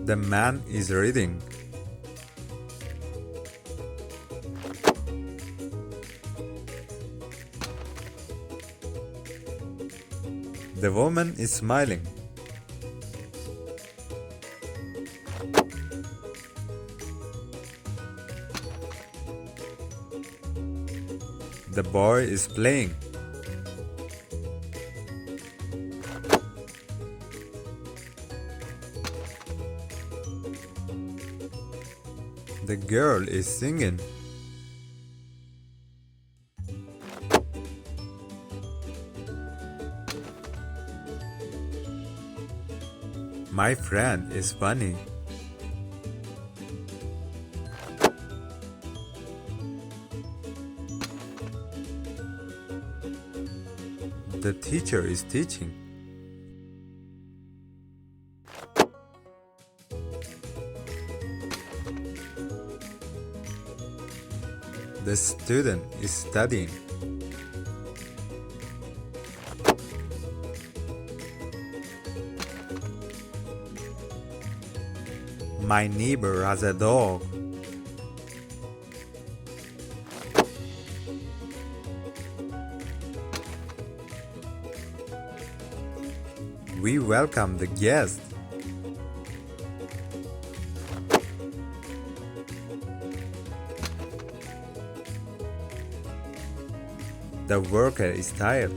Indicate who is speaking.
Speaker 1: The man is reading. The woman is smiling. The boy is playing. The girl is singing. My friend is funny. The teacher is teaching. The student is studying. My neighbor has a dog. We welcome the guest. The worker is tired.